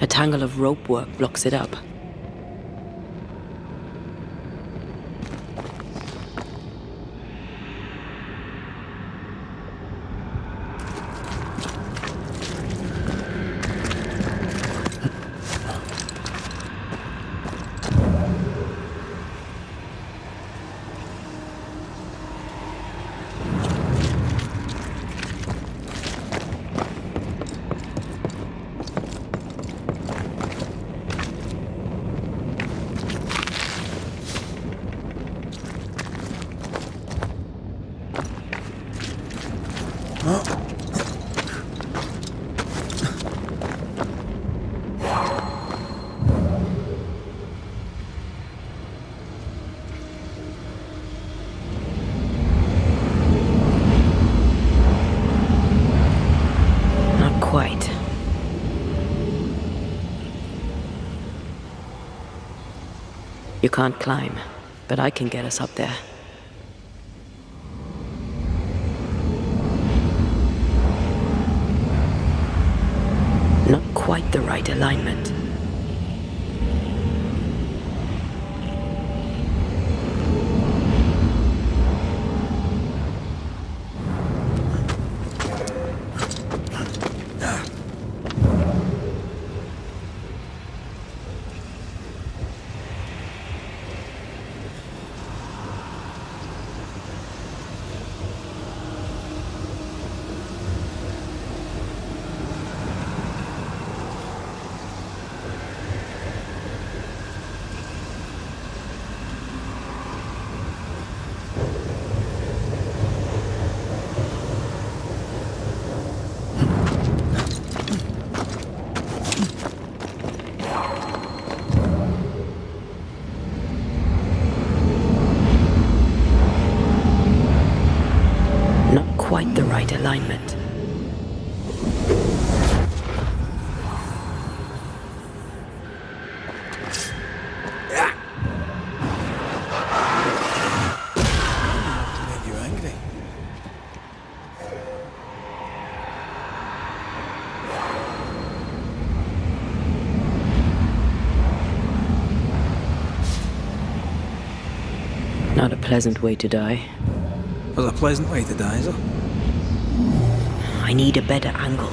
A tangle of rope work blocks it up. Quite. You can't climb, but I can get us up there. Not quite the right alignment. Quite the right alignment. To make you angry. Not a pleasant way to die. There's a pleasant way to die, is there? I need a better angle.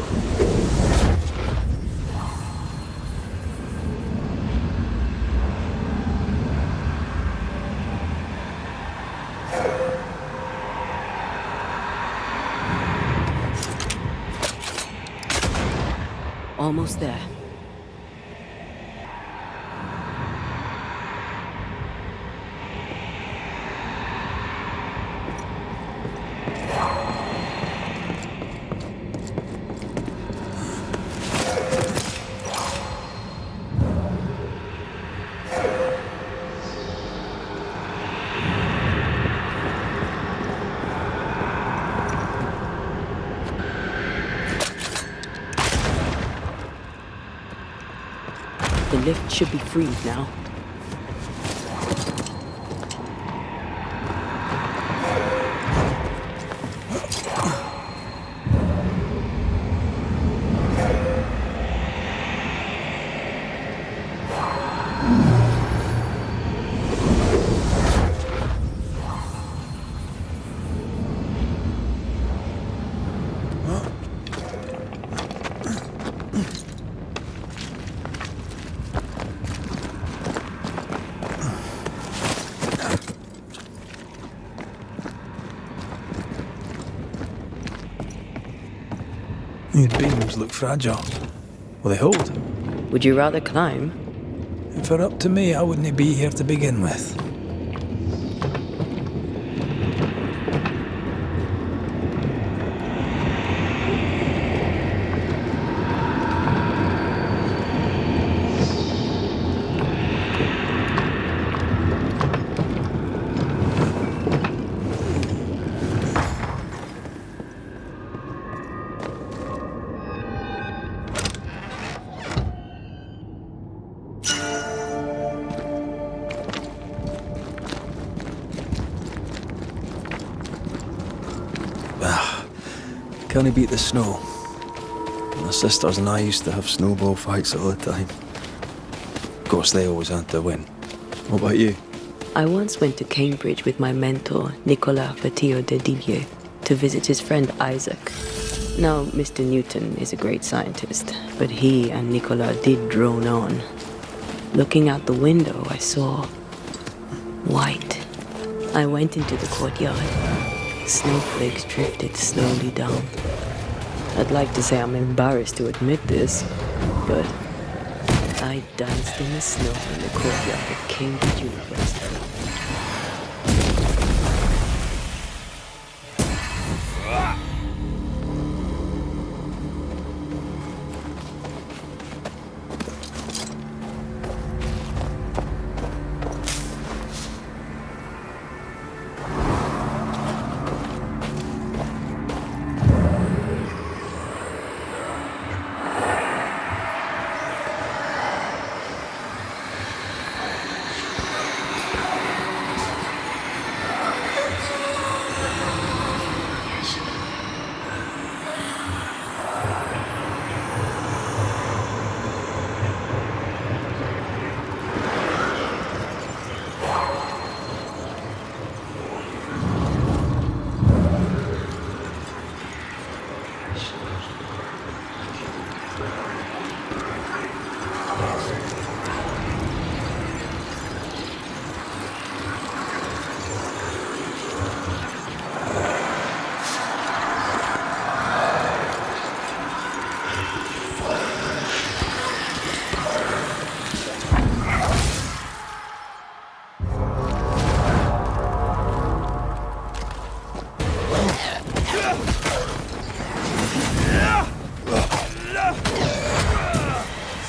Almost there. The lift should be free now. These beams look fragile. Will they hold? Would you rather climb? If it were up to me, I wouldn't be here to begin with. Can't beat the snow. My sisters and I used to have snowball fights all the time. Of course, they always had to win. What about you? I once went to Cambridge with my mentor, Nicolas Fatio de Dillier, to visit his friend Isaac. Now, Mr. Newton is a great scientist, but he and Nicolas did drone on. Looking out the window, I saw white. I went into the courtyard. Snowflakes drifted slowly down. I'd like to say I'm embarrassed to admit this, but I danced in the snow in the courtyard of Cambridge University.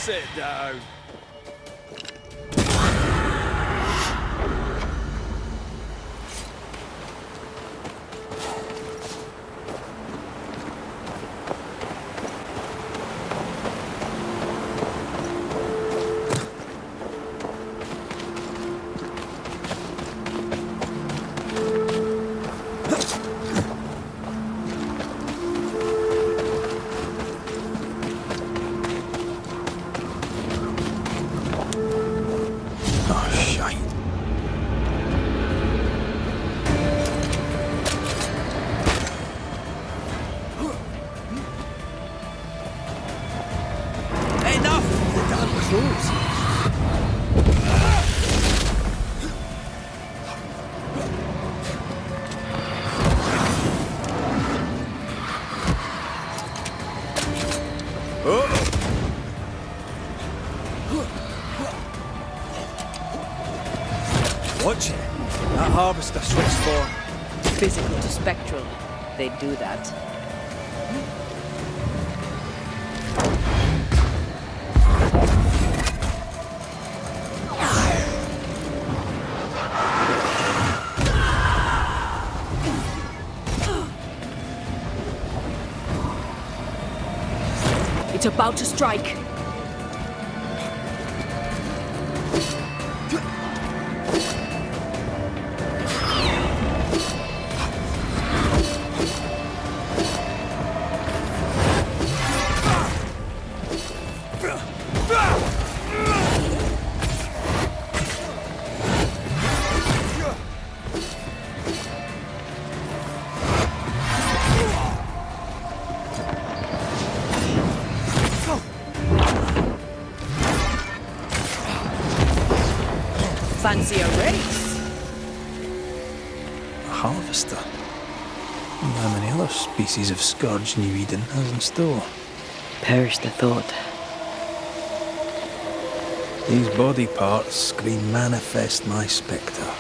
Sit down. Watch it. That harvester switched form. Physical to spectral. They do that. It's about to strike. Fancy a race? A harvester? How many other species of scourge New Eden has in store? Perish the thought. These body parts scream manifest my spectre.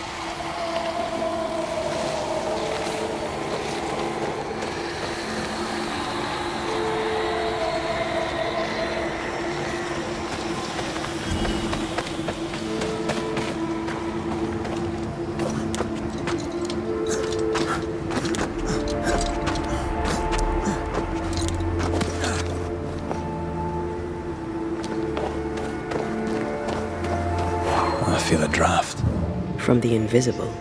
I feel a draft. From the invisible.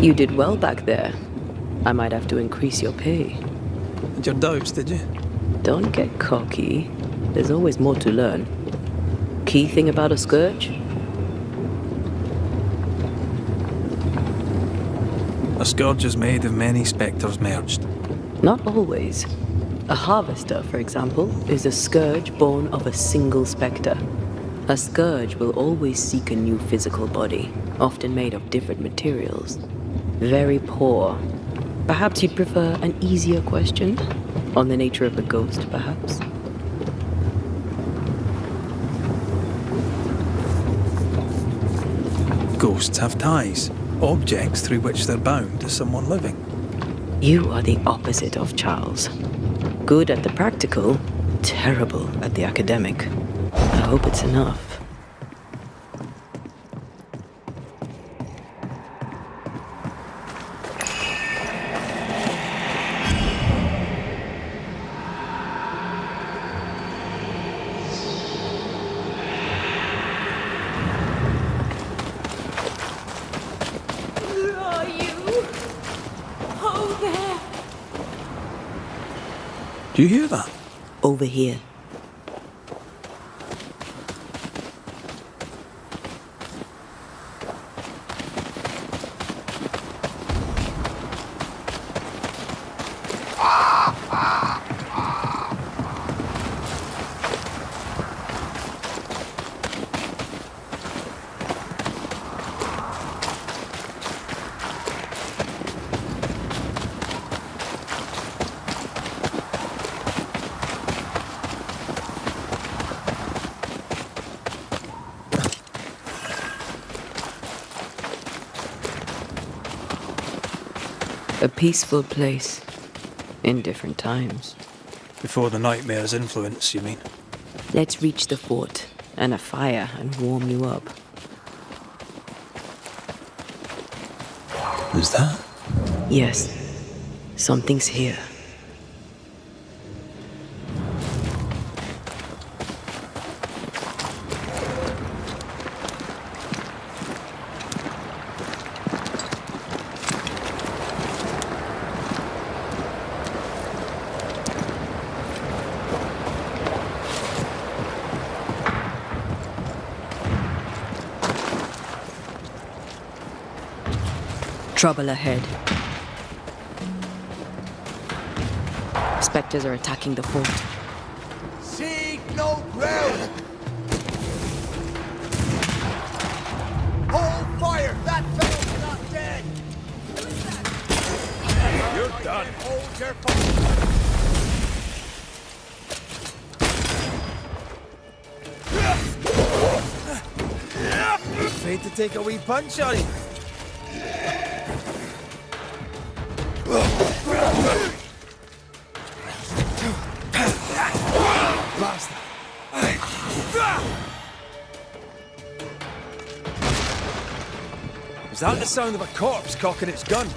You did well back there. I might have to increase your pay. Had your doubts, did you? Don't get cocky. There's always more to learn. Key thing about a scourge? A scourge is made of many spectres merged. Not always. A harvester, for example, is a scourge born of a single spectre. A scourge will always seek a new physical body, often made of different materials. Very poor. Perhaps you'd prefer an easier question? On the nature of the ghost, perhaps? Ghosts have ties, objects through which they're bound to someone living. You are the opposite of Charles. Good at the practical, terrible at the academic. I hope it's enough. Who are you? Oh, there. Do you hear that? Over here. A peaceful place. In different times. Before the nightmare's influence, you mean? Let's reach the fort and a fire and warm you up. Is that? Yes, something's here. Trouble ahead. Spectres are attacking the fort. Seek no ground! Hold fire! That fellow's not dead! You're done! Hold your fire! Afraid to take a wee punch, are you? Bastard. Is that the sound of a corpse cocking its gun?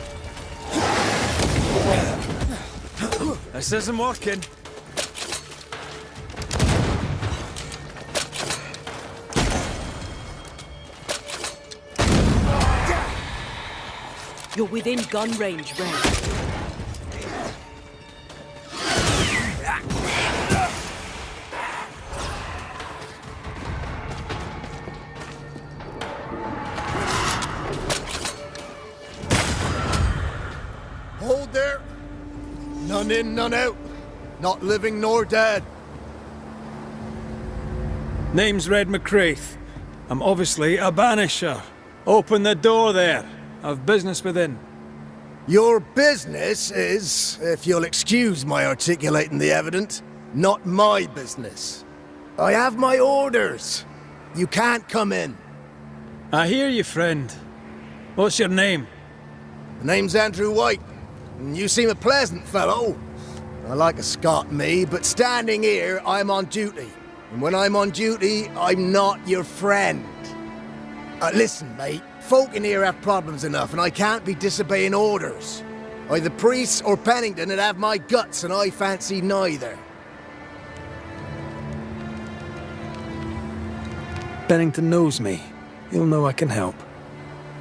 This isn't working. You're within gun range, Ren. Hold there! None in, none out. Not living nor dead. Name's Red McCraith. I'm obviously a banisher. Open the door there. I've business within. Your business is, if you'll excuse my articulating the evident, not my business. I have my orders. You can't come in. I hear you, friend. What's your name? The name's Andrew White, and you seem a pleasant fellow. I like a Scot, me, but standing here, I'm on duty. And when I'm on duty, I'm not your friend. Listen, mate. Folk in here have problems enough, and I can't be disobeying orders. Either priests or Pennington would have my guts, and I fancy neither. Bennington knows me. He'll know I can help.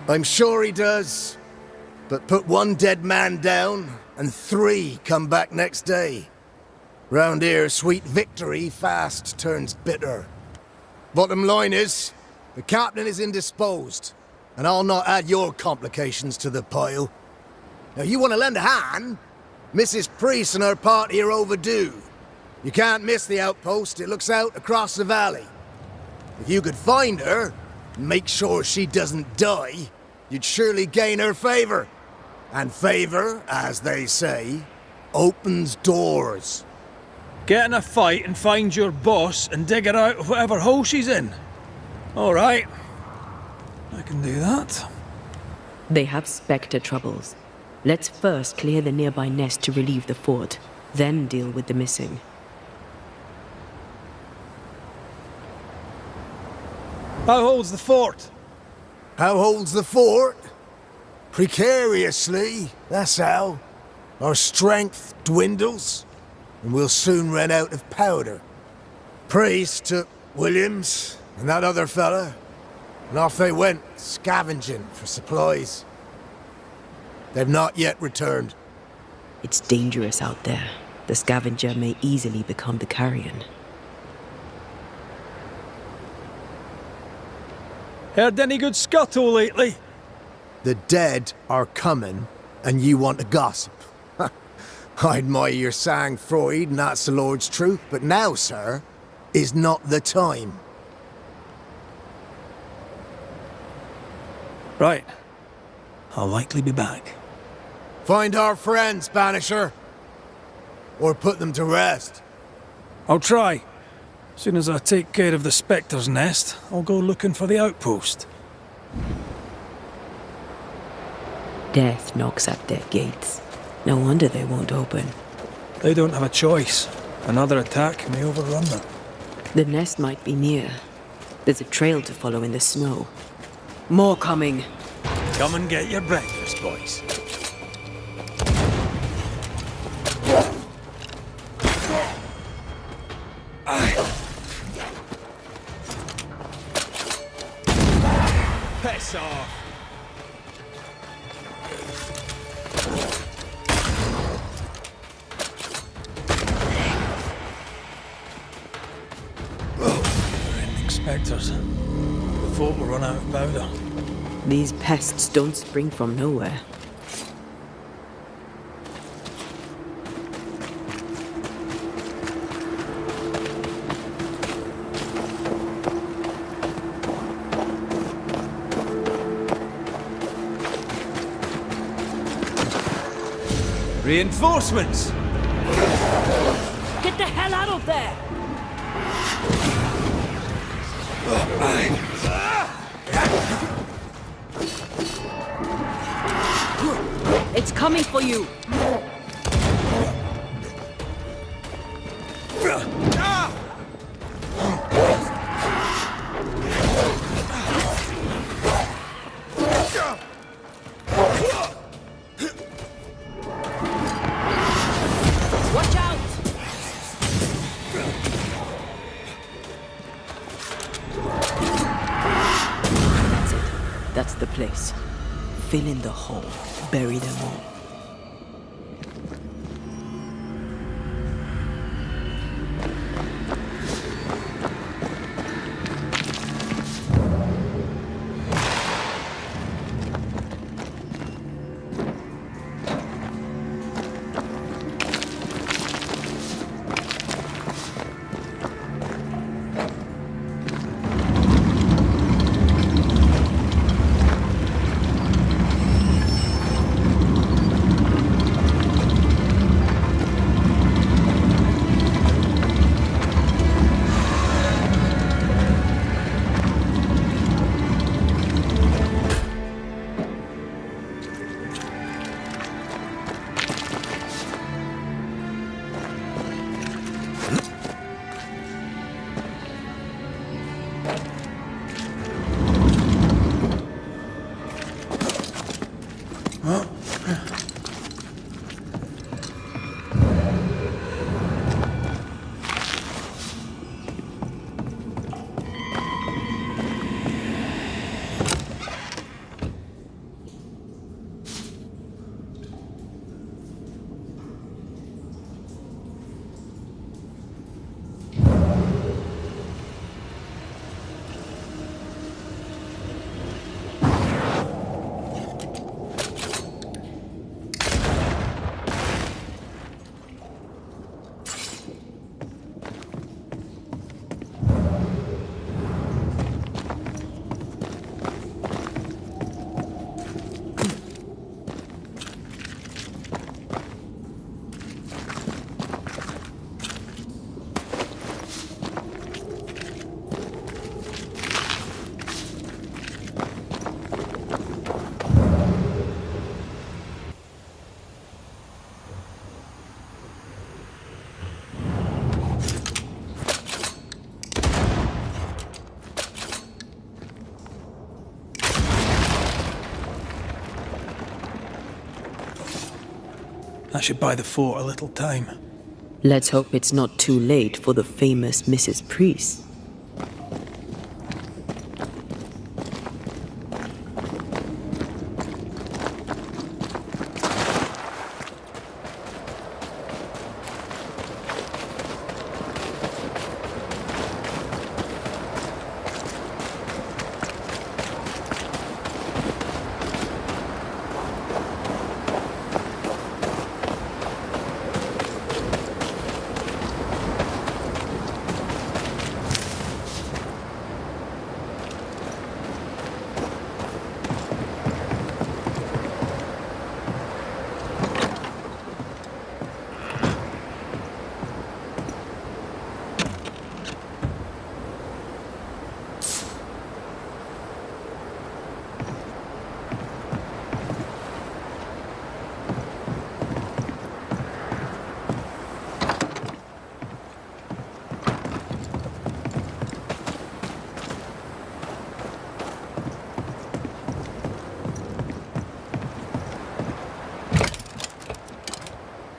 I'm sure he does. but put one dead man down, and 3 come back next day. Round here, sweet victory fast turns bitter. Bottom line is, the captain is indisposed, and I'll not add your complications to the pile. Now, you want to lend a hand? Mrs. Priest and her party are overdue. You can't miss the outpost, it looks out across the valley. If you could find her, and make sure she doesn't die, you'd surely gain her favor. And favor, as they say, opens doors. Get in a fight and find your boss and dig her out of whatever hole she's in. All right. I can do that. They have Spectre troubles. Let's first clear the nearby nest to relieve the fort, then deal with the missing. How holds the fort? How holds the fort? Precariously, that's how. Our strength dwindles, and we'll soon run out of powder. Priest took Williams and that other fella, and off they went, scavenging for supplies. They've not yet returned. It's dangerous out there. The scavenger may easily become the carrion. Heard any good scuttle lately? The dead are coming, and you want to gossip. I admire your sang-froid, and that's the Lord's truth, but now, sir, is not the time. Right. I'll likely be back. Find our friends, Banisher. Or put them to rest. I'll try. As soon as I take care of the Spectre's nest, I'll go looking for the outpost. Death knocks at their gates. No wonder they won't open. They don't have a choice. Another attack may overrun them. The nest might be near. There's a trail to follow in the snow. More coming. Come and get your breakfast, boys. Piss off! Spectres. The fort will run out of powder. These pests don't spring from nowhere. Reinforcements! Get the hell out of there! It's coming for you! Watch out! That's it. That's the place. Fill in the hole. Bury them all. That should buy the fort a little time. Let's hope it's not too late for the famous Mrs. Priest.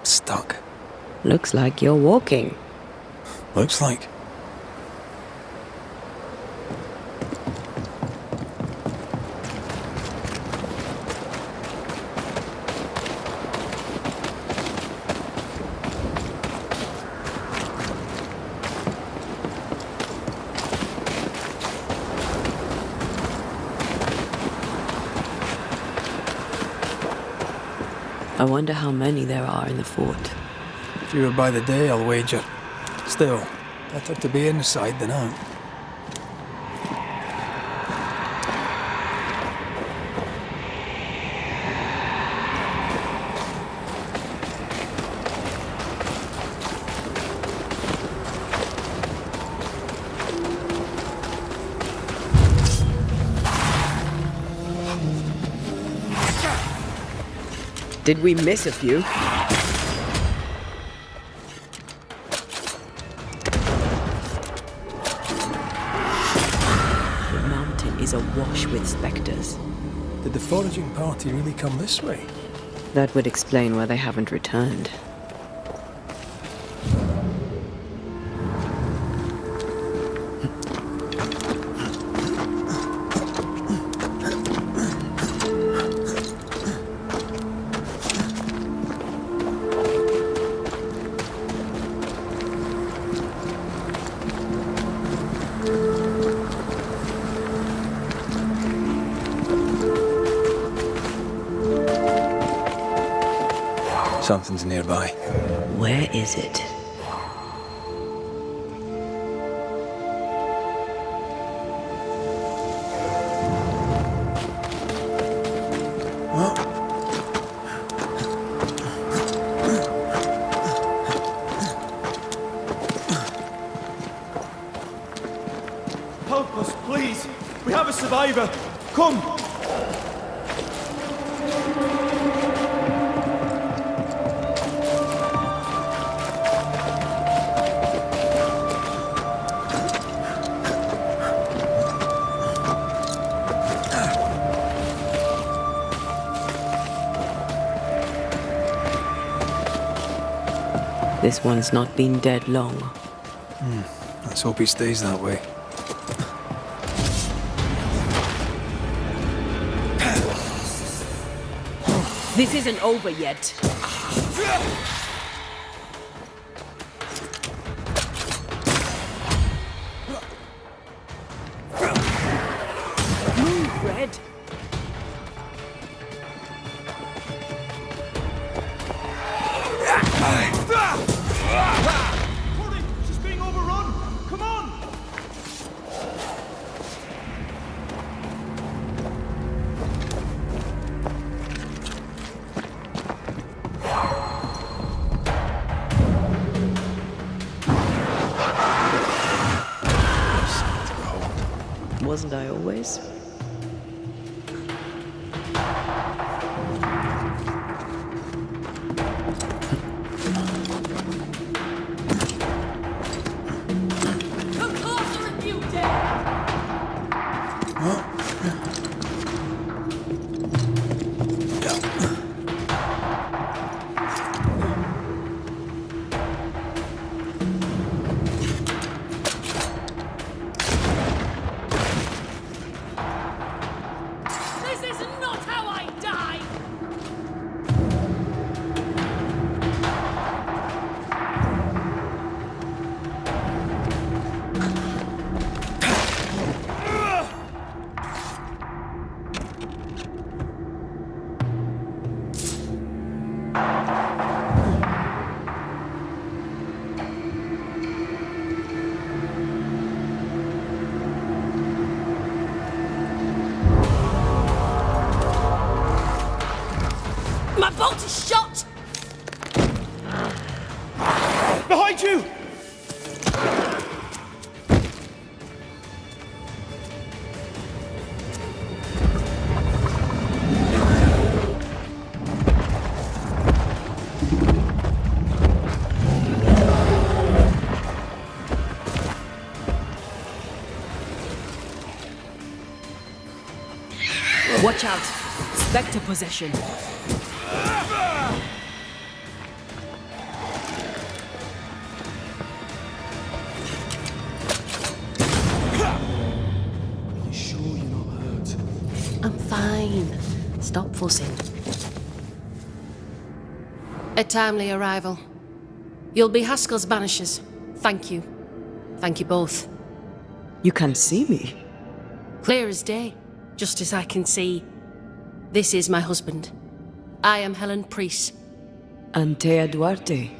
Stuck. Looks like you're walking. Looks like. I wonder how many there are in the fort. Fewer by the day, I'll wager. Still, better to be inside than out. Did we miss a few? The mountain is awash with specters. Did the foraging party really come this way? That would explain why they haven't returned. Something's nearby. Where is it? Help us, please! We have a survivor! Come! This one's not been dead long. Let's hope he stays that way. This isn't over yet. Move, Red. Hurry! She's being overrun! Come on! Wasn't I always? Come closer if you dare! Watch out! Spectre possession. You sure you're not hurt? I'm fine. Stop fussing. A timely arrival. You'll be Haskell's Banishers. Thank you. Thank you both. You can see me. Clear as day, just as I can see. This is my husband. I am Helen Priest. Antea Duarte.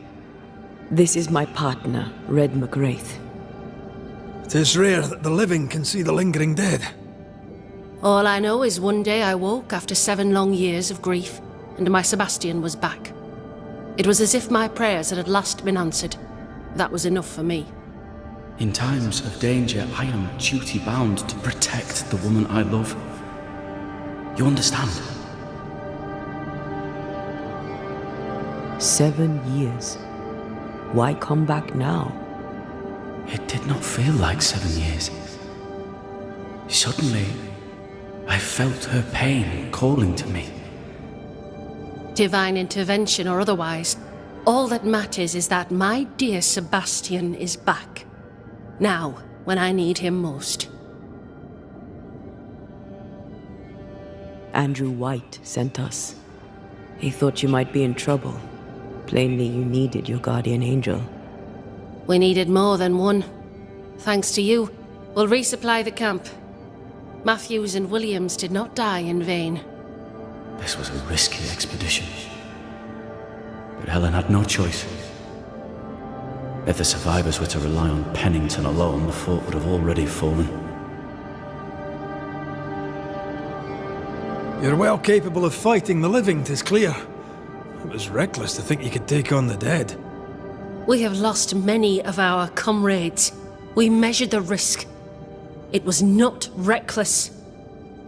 This is my partner, Red McGrath. It is rare that the living can see the lingering dead. All I know is one day I woke after 7 long years of grief, and my Sebastian was back. It was as if my prayers had at last been answered. That was enough for me. In times of danger, I am duty-bound to protect the woman I love. You understand? 7 years. Why come back now? It did not feel like 7 years. Suddenly, I felt her pain calling to me. Divine intervention or otherwise, all that matters is that my dear Sebastian is back. Now, when I need him most. Andrew White sent us. He thought you might be in trouble. Plainly, you needed your guardian angel. We needed more than one. Thanks to you, we'll resupply the camp. Matthews and Williams did not die in vain. This was a risky expedition. But Helen had no choice. If the survivors were to rely on Pennington alone, the fort would have already fallen. You're well capable of fighting the living, 'tis clear. It was reckless to think you could take on the dead. We have lost many of our comrades. We measured the risk. It was not reckless.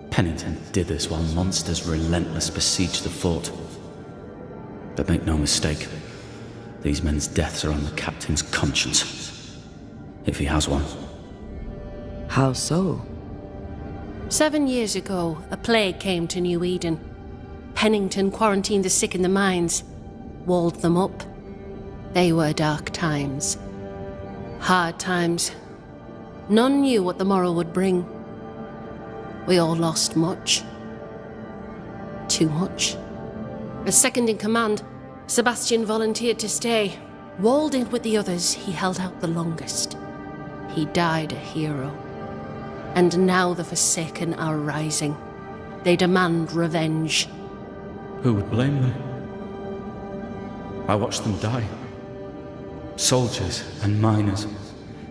Pennington did this while monsters relentless besieged the fort. But make no mistake, these men's deaths are on the captain's conscience. If he has one. How so? 7 years ago, a plague came to New Eden. Pennington quarantined the sick in the mines, walled them up. They were dark times. Hard times. None knew what the morrow would bring. We all lost much. Too much. As second in command, Sebastian volunteered to stay. Walled in with the others, he held out the longest. He died a hero. And now the Forsaken are rising. They demand revenge. Who would blame them? I watched them die. Soldiers and miners,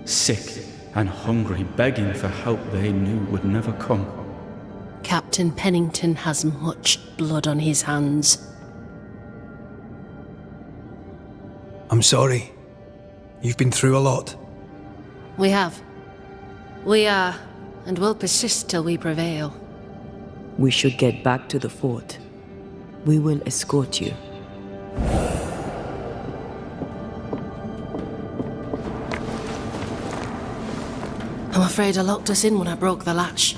sick and hungry, begging for help they knew would never come. Captain Pennington has much blood on his hands. I'm sorry. You've been through a lot. We have. We are, and will persist till we prevail. We should get back to the fort. We will escort you. I'm afraid I locked us in when I broke the latch.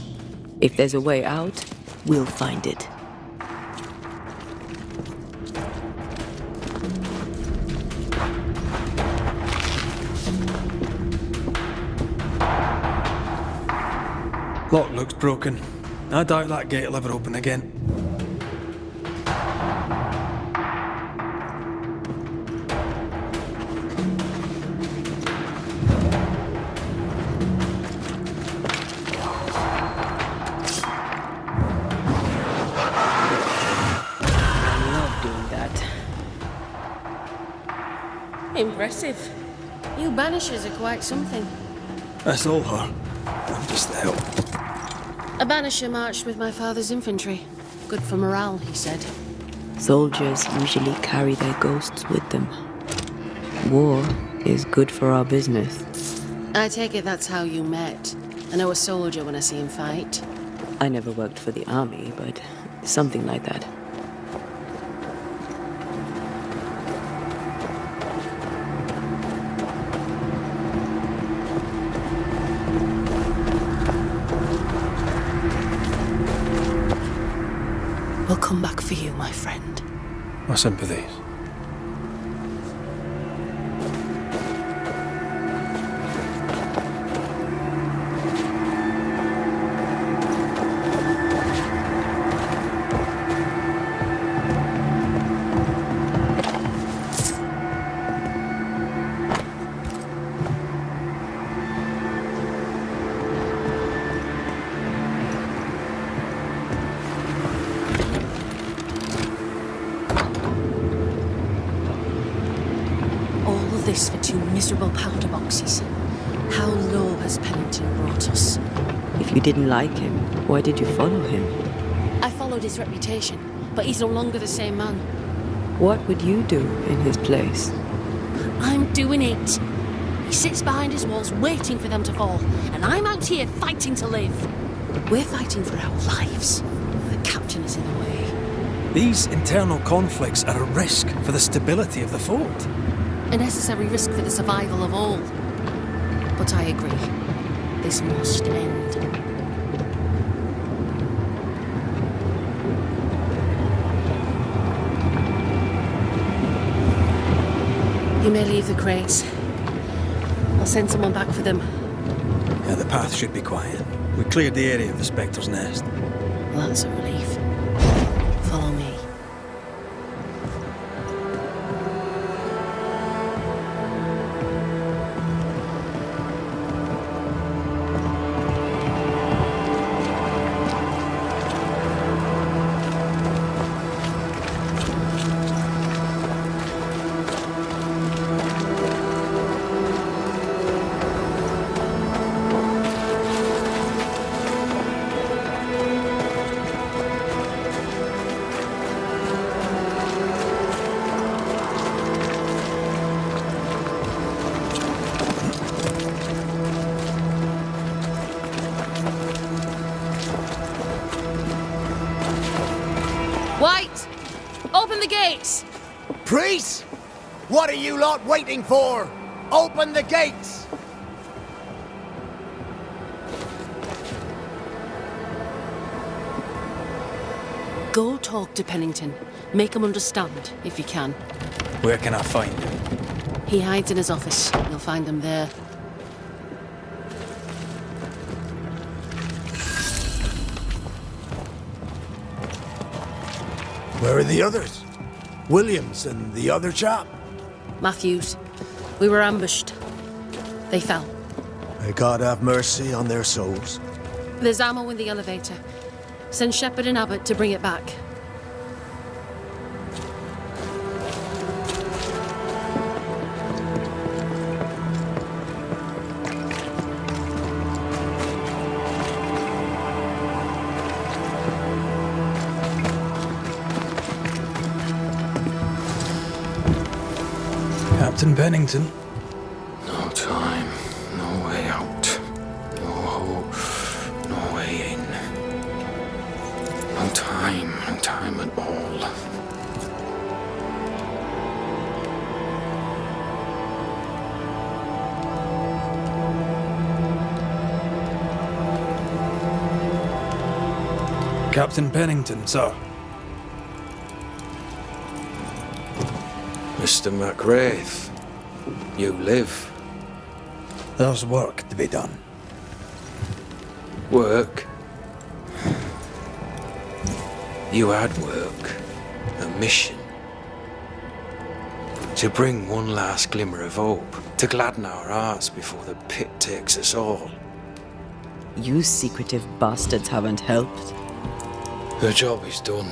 If there's a way out, we'll find it. Lock looks broken. I doubt that gate will ever open again. Impressive. You Banishers are quite something. That's all her. I'm just the help. A Banisher marched with my father's infantry. Good for morale, he said. Soldiers usually carry their ghosts with them. War is good for our business. I take it that's how you met. I know a soldier when I see him fight. I never worked for the army, but something like that. come back for you, my friend. My sympathies. This for 2 miserable powder boxes. How low has Pennington brought us? If you didn't like him, why did you follow him? I followed his reputation, but he's no longer the same man. What would you do in his place? I'm doing it. He sits behind his walls waiting for them to fall, and I'm out here fighting to live. We're fighting for our lives. The captain is in the way. These internal conflicts are a risk for the stability of the fort. A necessary risk for the survival of all. But I agree. This must end. You may leave the crates. I'll send someone back for them. Yeah, the path should be quiet. We cleared the area of the Spectre's nest. Well, that's a relief. Follow me. White! Open the gates! Priest! What are you lot waiting for? Open the gates! Go talk to Pennington. Make him understand, if you can. Where can I find him? He hides in his office. You'll find him there. Where are the others? Williams and the other chap? Matthews. We were ambushed. They fell. May God have mercy on their souls. There's ammo in the elevator. Send Shepard and Abbott to bring it back. Captain Pennington. No time, no way out. No hope, no way in. No time at all. Captain Pennington, sir. Mr. McWraith, you live. There's work to be done. Work? You had work. A mission. To bring one last glimmer of hope. To gladden our hearts before the pit takes us all. You secretive bastards haven't helped. The job is done.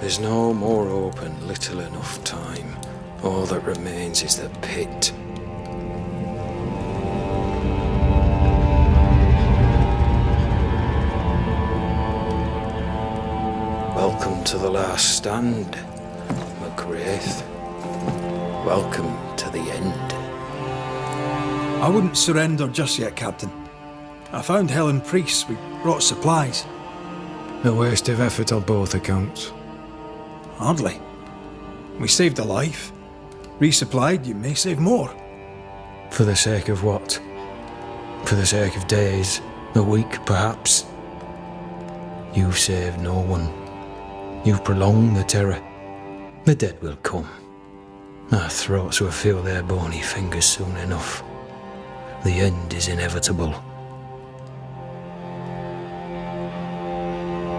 There's no more hope and little enough time. All that remains is the pit. Welcome to the last stand, McWraith. Welcome to the end. I wouldn't surrender just yet, Captain. I found Helen Priest. We brought supplies. A waste of effort on both accounts. Hardly. We saved a life. Resupplied, you may save more. For the sake of what? For the sake of days, a week perhaps? You saved no one. You've prolonged the terror. The dead will come. Our throats will feel their bony fingers soon enough. The end is inevitable.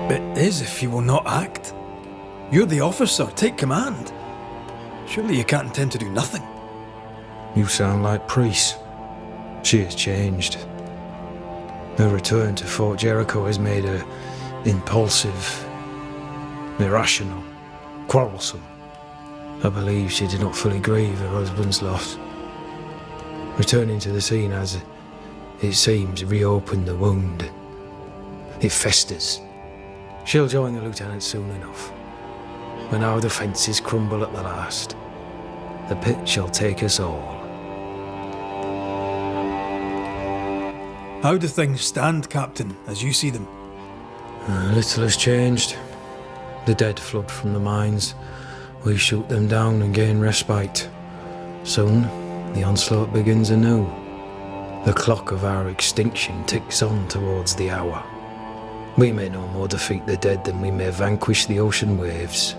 It is if you will not act. You're the officer, take command. Surely you can't intend to do nothing. You sound like Priest. She has changed. Her return to Fort Jericho has made her impulsive, irrational, quarrelsome. I believe she did not fully grieve her husband's loss. Returning to the scene has, it seems, reopened the wound. It festers. She'll join the lieutenant soon enough. When our defences crumble at the last, the pit shall take us all. How do things stand, Captain, as you see them? Little has changed. The dead flood from the mines. We shoot them down and gain respite. Soon, the onslaught begins anew. The clock of our extinction ticks on towards the hour. We may no more defeat the dead than we may vanquish the ocean waves.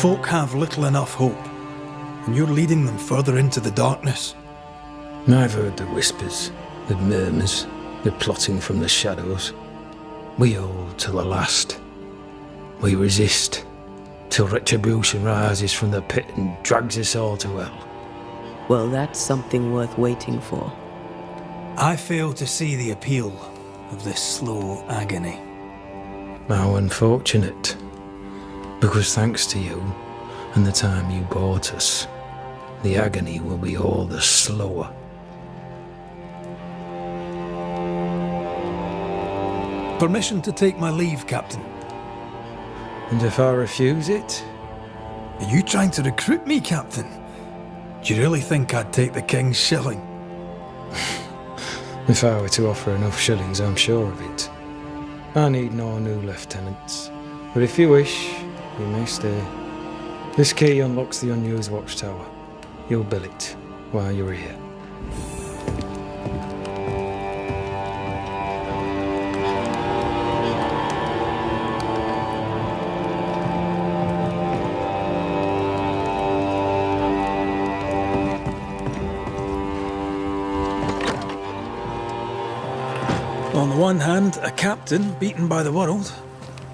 Folk have little enough hope, and you're leading them further into the darkness. I've heard the whispers, the murmurs, the plotting from the shadows. We hold till the last. We resist, till retribution rises from the pit and drags us all to hell. Well, that's something worth waiting for. I fail to see the appeal of this slow agony. How unfortunate. Because thanks to you, and the time you bought us, the agony will be all the slower. Permission to take my leave, Captain. And if I refuse it? Are you trying to recruit me, Captain? Do you really think I'd take the King's shilling? If I were to offer enough shillings, I'm sure of it. I need no new lieutenants. But if you wish, you may stay. This key unlocks the unused watchtower. You'll bill it while you're here. On the one hand, a captain beaten by the world.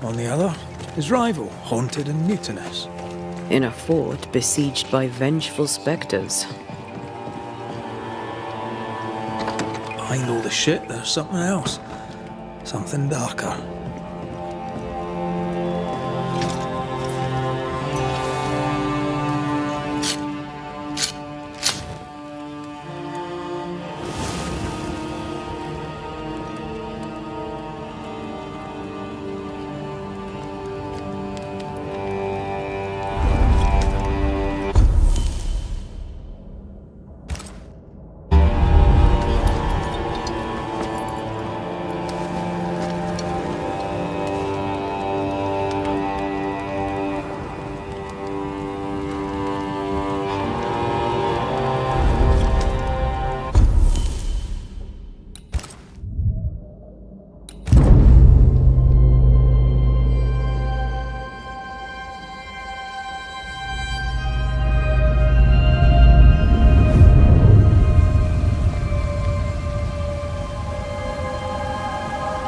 On the other, his rival, haunted and mutinous. In a fort besieged by vengeful spectres. I know the shit, there's something else. Something darker.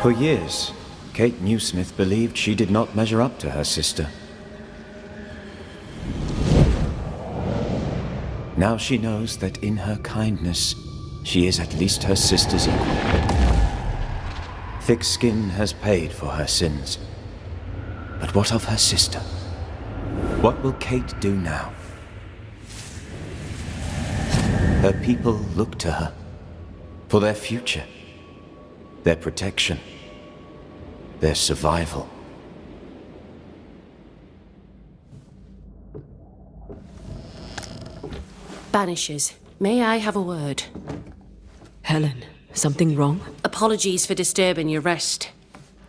For years, Kate Newsmith believed she did not measure up to her sister. Now she knows that in her kindness, she is at least her sister's equal. Thick skin has paid for her sins. But what of her sister? What will Kate do now? Her people look to her for their future, their protection, their survival. Banishers, may I have a word? Helen, something wrong? Apologies for disturbing your rest.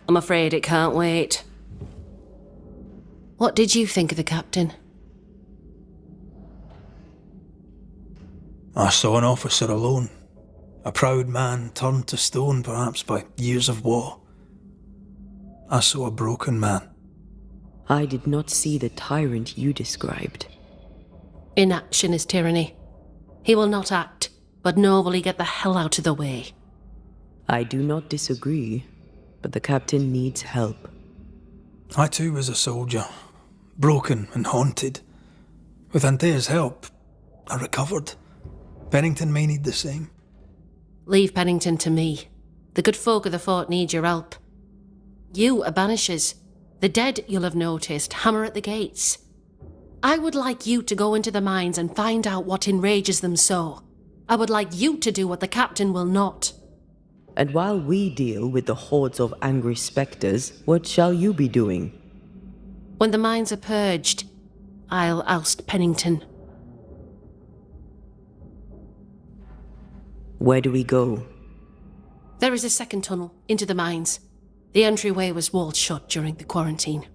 I'm afraid it can't wait. What did you think of the captain? I saw an officer alone. A proud man turned to stone, perhaps, by years of war. I saw a broken man. I did not see the tyrant you described. Inaction is tyranny. He will not act, but nor will he get the hell out of the way. I do not disagree, but the captain needs help. I too was a soldier, broken and haunted. With Anthea's help, I recovered. Pennington may need the same. Leave Pennington to me. The good folk of the fort need your help. You are Banishers. The dead, you'll have noticed, hammer at the gates. I would like you to go into the mines and find out what enrages them so. I would like you to do what the captain will not. And while we deal with the hordes of angry spectres, what shall you be doing? When the mines are purged, I'll oust Pennington. Where do we go? There is a second tunnel into the mines. The entryway was walled shut during the quarantine.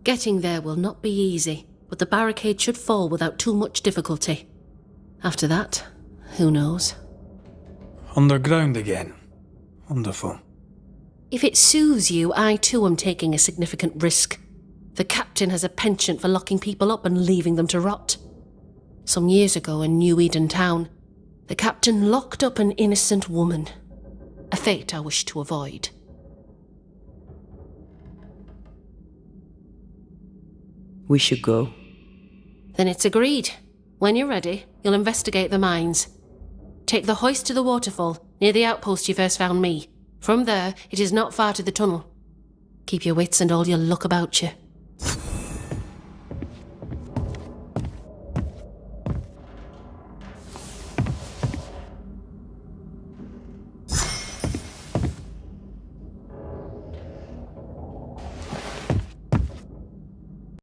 Getting there will not be easy, but the barricade should fall without too much difficulty. After that, who knows? Underground again. Wonderful. If it soothes you, I too am taking a significant risk. The captain has a penchant for locking people up and leaving them to rot. Some years ago in New Eden town, the captain locked up an innocent woman. A fate I wish to avoid. We should go. Then it's agreed. When you're ready, you'll investigate the mines. Take the hoist to the waterfall, near the outpost you first found me. From there, it is not far to the tunnel. Keep your wits and all your luck about you.